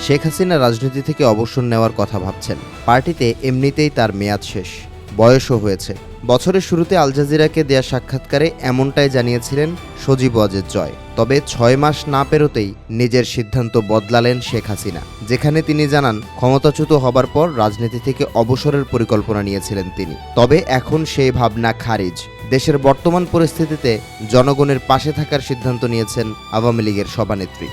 শেখ হাসিনা রাজনীতি থেকে অবসর নেওয়ার কথা ভাবছেন। পার্টিতে এমনিতেই তার মেয়াদ শেষ, বয়সও হয়েছে। বছরের শুরুতে আল জাজিরাকে দেয়া সাক্ষাৎকারে এমনটাই জানিয়েছিলেন সজীব ওয়াজেদ জয়। তবে ৬ মাস না পেরোতেই নিজের সিদ্ধান্ত বদলালেন শেখ হাসিনা, যেখানে তিনি জানান ক্ষমতাচ্যুত হবার পর রাজনীতি থেকে অবসরের পরিকল্পনা নিয়েছিলেন তিনি। তবে এখন সেই ভাবনা খারিজ। দেশের বর্তমান পরিস্থিতিতে জনগণের পাশে থাকার সিদ্ধান্ত নিয়েছেন আওয়ামী লীগের সভানেত্রী।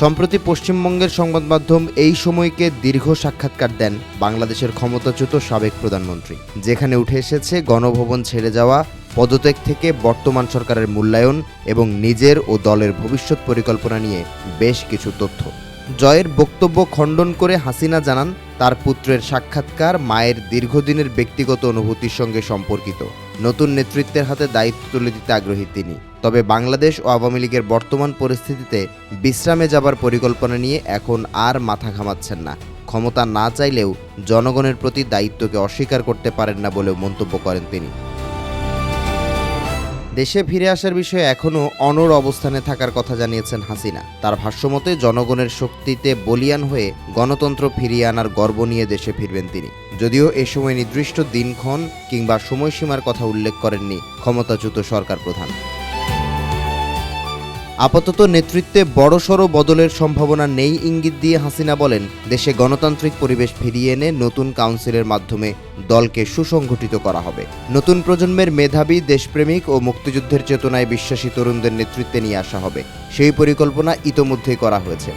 সম্প্রতি পশ্চিমবঙ্গের সংবাদ মাধ্যম এই সময়কে দীর্ঘ সাক্ষাৎকার দেন বাংলাদেশের ক্ষমতাচ্যুত সাবেক প্রধানমন্ত্রী, যেখানে উঠে এসেছে গণভবন ছেড়ে যাওয়া, পদত্যাগ থেকে বর্তমান সরকারের মূল্যায়ন এবং নিজের ও দলের ভবিষ্যৎ পরিকল্পনা নিয়ে বেশ কিছু তথ্য। জয়ের বক্তব্য খণ্ডন করে হাসিনা জানান তার পুত্রের সাক্ষাৎকার মায়ের দীর্ঘদিনের ব্যক্তিগত অনুভূতির সঙ্গে সম্পর্কিত। নতুন নেতৃত্বের হাতে দায়িত্ব তুলে দিতে আগ্রহী তিনি। তবে বাংলাদেশ ও আওয়ামী লীগের বর্তমান পরিস্থিতিতে বিশ্রামে যাবার পরিকল্পনা নিয়ে এখন আর মাথা ঘামাচ্ছেন না। ক্ষমতা না চাইলেও জনগণের প্রতি দায়িত্বকে অস্বীকার করতে পারেন না বলেও মন্তব্য করেন তিনি। দেশে ফিরে আসার বিষয়ে এখনও অনড় অবস্থানে থাকার কথা জানিয়েছেন হাসিনা। তার ভাষ্যমতে জনগণের শক্তিতে বলীয়ান হয়ে গণতন্ত্র ফিরিয়ে আনার গর্ব নিয়ে দেশে ফিরবেন তিনি। যদিও এ সময় নির্দিষ্ট দিনক্ষণ কিংবা সময়সীমার কথা উল্লেখ করেননি ক্ষমতাচ্যুত সরকার প্রধান। আপাতত নেতৃত্বে বড়সড় বদলের সম্ভাবনা নেই ইঙ্গিত দিয়ে হাসিনা বলেন, দেশে গণতান্ত্রিক পরিবেশ ফিরিয়ে এনে নতুন কাউন্সিলের মাধ্যমে দলকে সুসংগঠিত করা হবে। নতুন প্রজন্মের মেধাবী, দেশপ্রেমিক ও মুক্তিযুদ্ধের চেতনায় বিশ্বাসী তরুণদের নেতৃত্বে নিয়ে আসা হবে। সেই পরিকল্পনা ইতোমধ্যেই করা হয়েছে।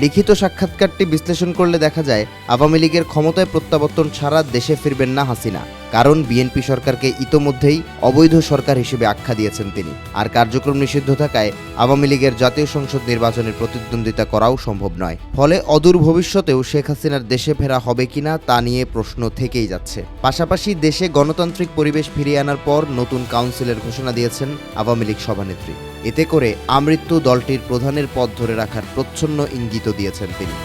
লিখিত সাক্ষাৎকারটি বিশ্লেষণ করলে দেখা যায় আওয়ামী লীগের ক্ষমতায় প্রত্যাবর্তন ছাড়া দেশে ফিরবেন না হাসিনা। কারণ বিএনপি সরকারকে ইতোমধ্যেই অবৈধ সরকার হিসেবে আখ্যা দিয়েছেন তিনি। আর কার্যক্রম নিষিদ্ধ থাকায় আওয়ামী লীগের জাতীয় সংসদ নির্বাচনের প্রতিদ্বন্দ্বিতা করাও সম্ভব নয়। ফলে অদূর ভবিষ্যতেও শেখ হাসিনার দেশে ফেরা হবে কিনা তা নিয়ে প্রশ্ন থেকেই যাচ্ছে। পাশাপাশি দেশে গণতান্ত্রিক পরিবেশ ফিরিয়ে আনার পর নতুন কাউন্সিলের ঘোষণা দিয়েছেন আওয়ামী লীগ সভানেত্রী। এতে করে আমৃত্যু দলটির প্রধানের পদ ধরে রাখার প্রচ্ছন্ন ইঙ্গিতও দিয়েছেন তিনি।